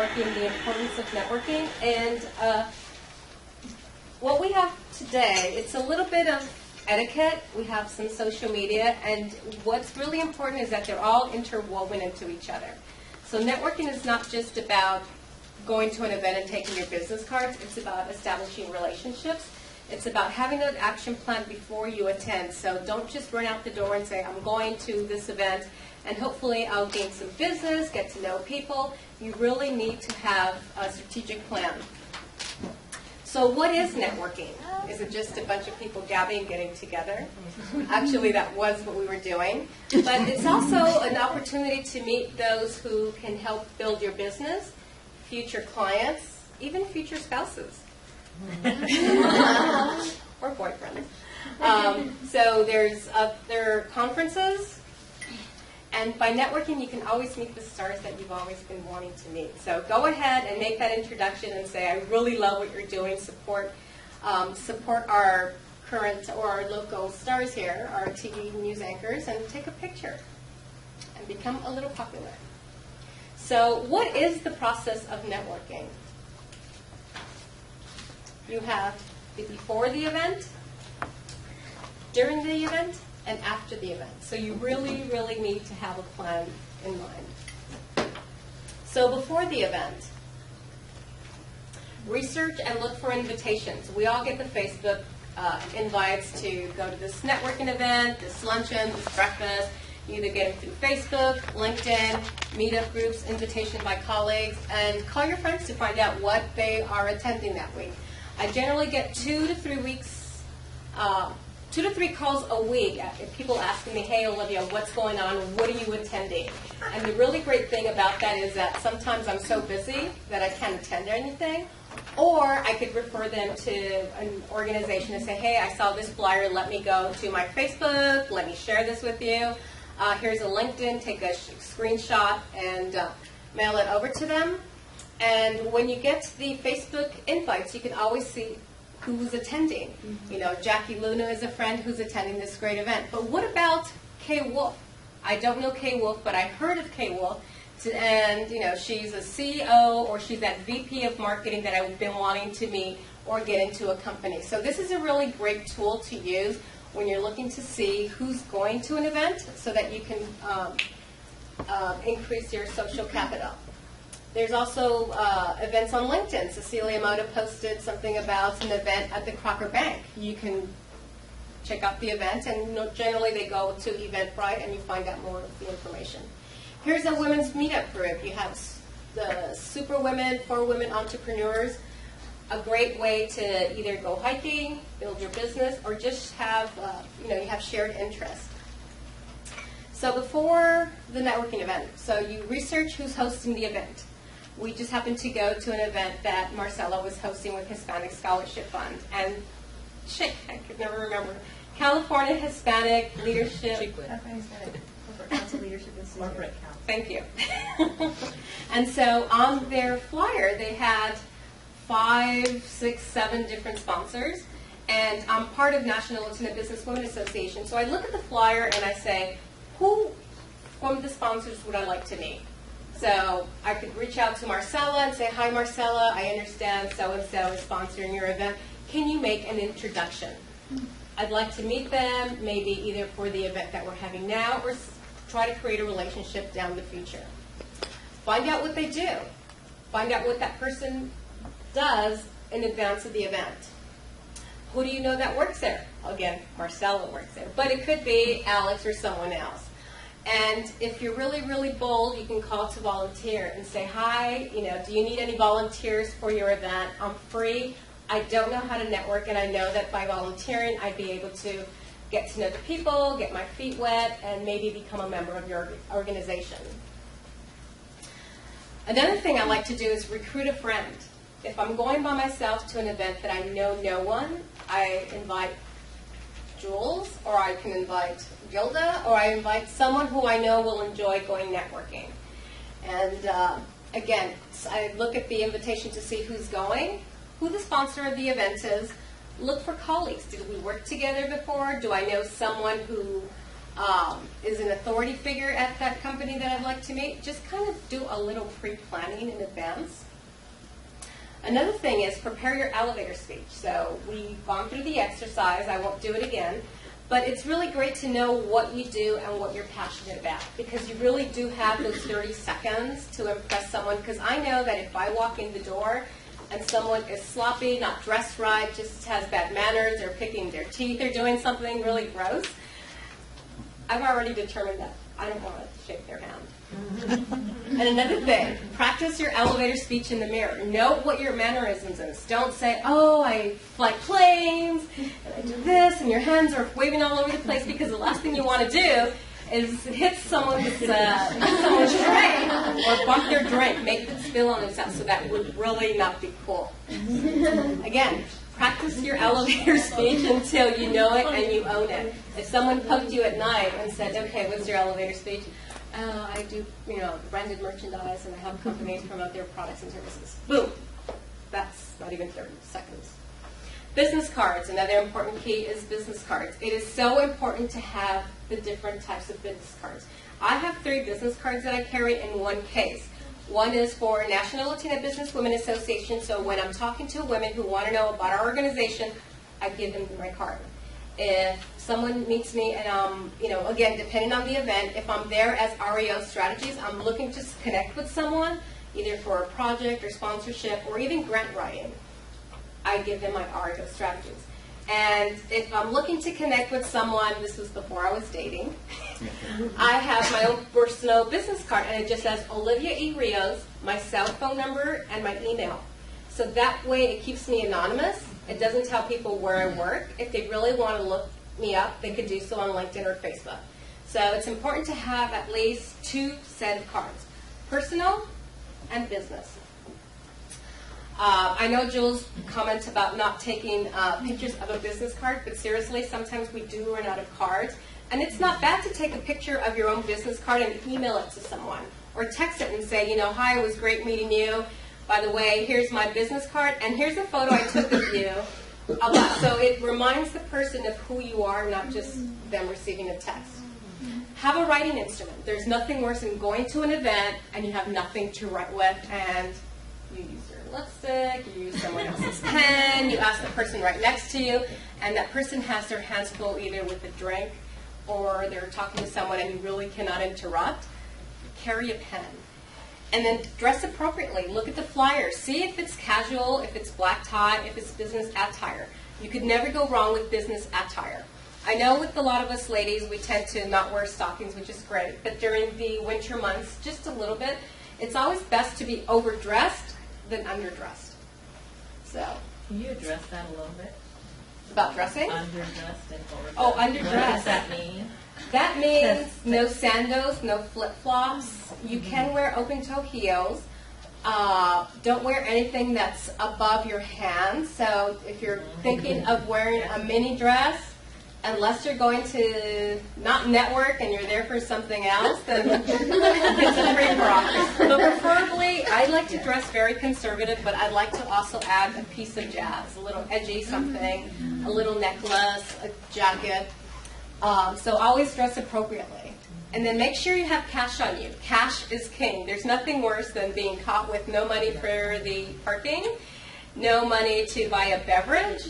networking, the importance of networking, and what we have today, it's a little bit of etiquette. We have some social media, and what's really important is that they're all interwoven into each other. So networking is not just about going to an event and taking your business cards. It's about establishing relationships. It's about having an action plan before you attend. So don't just run out the door and say, I'm going to this event, and hopefully I'll gain some business, get to know people. You really need to have a strategic plan. So what is networking? Is it just a bunch of people gabbing, getting together? Actually, that was what we were doing. But it's also an opportunity to meet those who can help build your business, future clients, even future spouses. Or boyfriends. So there are conferences. And by networking, you can always meet the stars that you've always been wanting to meet. So go ahead and make that introduction and say, I really love what you're doing. Support our current or our local stars here, our TV news anchors, and take a picture and become a little popular. So what is the process of networking? You have the before the event, during the event, and after the event. So you really, really need to have a plan in mind. So before the event, research and look for invitations. We all get the Facebook invites to go to this networking event, this luncheon, this breakfast. You either get them through Facebook, LinkedIn, meetup groups, invitation by colleagues, and call your friends to find out what they are attending that week. I generally get 2 to 3 weeks 2 to 3 calls a week. People asking me, hey, Olivia, what's going on? What are you attending? And the really great thing about that is that sometimes I'm so busy that I can't attend anything. Or I could refer them to an organization and say, hey, I saw this flyer. Let me go to my Facebook. Let me share this with you. Here's a LinkedIn. Take a screenshot and mail it over to them. And when you get the Facebook invites, you can always see who's attending. Mm-hmm. You know, Jackie Luna is a friend who's attending this great event. But what about Kay Wolf? I don't know Kay Wolf, but I heard of Kay Wolf. And, you know, she's a CEO or she's that VP of marketing that I've been wanting to meet or get into a company. So this is a really great tool to use when you're looking to see who's going to an event so that you can increase your social capital. There's also events on LinkedIn. Cecilia Moda posted something about an event at the Crocker Bank. You can check out the event, and generally they go to Eventbrite and you find out more of the information. Here's a women's meetup group. You have the Super Women for Women Entrepreneurs, a great way to either go hiking, build your business, or just have, you have shared interests. So before the networking event, so you research who's hosting the event. We just happened to go to an event that Marcella was hosting with Hispanic Scholarship Fund. And I could never remember. California Hispanic Leadership. Council Leadership Institute. Thank you. And so on their flyer, they had 5, 6, 7 different sponsors. And I'm part of National Latina Business Women Association. So I look at the flyer and I say, who from the sponsors would I like to meet? So I could reach out to Marcella and say, hi, Marcella, I understand so-and-so is sponsoring your event. Can you make an introduction? I'd like to meet them, maybe either for the event that we're having now or try to create a relationship down the future. Find out what they do. Find out what that person does in advance of the event. Who do you know that works there? Again, Marcella works there. But it could be Alex or someone else. And if you're really, really bold, you can call to volunteer and say, hi, do you need any volunteers for your event? I'm free. I don't know how to network, and I know that by volunteering, I'd be able to get to know the people, get my feet wet, and maybe become a member of your organization. Another thing I like to do is recruit a friend. If I'm going by myself to an event that I know no one, I invite Jules, or I can invite Gilda, or I invite someone who I know will enjoy going networking. And again, I look at the invitation to see who's going, who the sponsor of the event is. Look for colleagues. Did we work together before? Do I know someone who is an authority figure at that company that I'd like to meet. Just kind of do a little pre-planning in advance. Another thing is prepare your elevator speech. So we've gone through the exercise. I won't do it again. But it's really great to know what you do and what you're passionate about, because you really do have those 30 seconds to impress someone. Because I know that if I walk in the door and someone is sloppy, not dressed right, just has bad manners, they're picking their teeth, they're doing something really gross, I've already determined that I don't want to shake their hand. And another thing, practice your elevator speech in the mirror. Note what your mannerisms is. Don't say, oh, I fly planes, and I do this, and your hands are waving all over the place, because the last thing you want to do is hit someone's drink or bump their drink, make them spill on themselves. So that would really not be cool. Again, practice your elevator speech until you know it and you own it. If someone poked you at night and said, okay, what's your elevator speech? I do, branded merchandise, and I help companies promote their products and services. Boom. That's not even 30 seconds. Business cards. Another important key is business cards. It is so important to have the different types of business cards. I have 3 business cards that I carry in one case. One is for National Latina Business Women Association, so when I'm talking to women who want to know about our organization, I give them my card. If someone meets me, and again, depending on the event, if I'm there as Rios Strategies, I'm looking to connect with someone, either for a project or sponsorship or even grant writing, I give them my Rios Strategies. And if I'm looking to connect with someone, this was before I was dating, I have my own personal business card, and it just says Olivia E. Rios, my cell phone number, and my email. So that way it keeps me anonymous. It doesn't tell people where I work. If they really want to look me up, they could do so on LinkedIn or Facebook. So it's important to have at least 2 set of cards, personal and business. I know Jules' comment about not taking pictures of a business card, but seriously, sometimes we do run out of cards. And it's not bad to take a picture of your own business card and email it to someone, or text it and say, hi, it was great meeting you. By the way, here's my business card, and here's a photo I took of you. So it reminds the person of who you are, not just them receiving a text. Have a writing instrument. There's nothing worse than going to an event and you have nothing to write with, and you use your lipstick, you use someone else's pen, you ask the person right next to you, and that person has their hands full either with a drink or they're talking to someone and you really cannot interrupt. Carry a pen. And then dress appropriately. Look at the flyers. See if it's casual, if it's black tie, if it's business attire. You could never go wrong with business attire. I know with a lot of us ladies, we tend to not wear stockings, which is great, but during the winter months, just a little bit, it's always best to be overdressed than underdressed. So. Can you address that a little bit? About dressing? Underdressed and overdressed. Oh, underdressed. What does that mean? That means no sandals, no flip-flops. You can wear open-toe heels. Don't wear anything that's above your hands. So if you're thinking of wearing a mini dress, unless you're going to not network and you're there for something else, then it's a free-for-all. But preferably, I like to dress very conservative, but I'd like to also add a piece of jazz, a little edgy something, a little necklace, a jacket. So always dress appropriately. And then make sure you have cash on you. Cash is king. There's nothing worse than being caught with no money for the parking, no money to buy a beverage,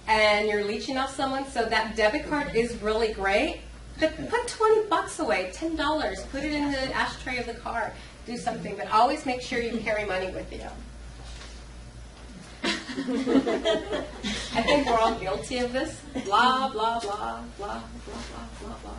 and you're leeching off someone. So that debit card is really great. But put $20 away, $10. Put it in the ashtray of the car. Do something. But always make sure you carry money with you. I think we're all guilty of this. Blah, blah, blah, blah, blah, blah, blah, blah.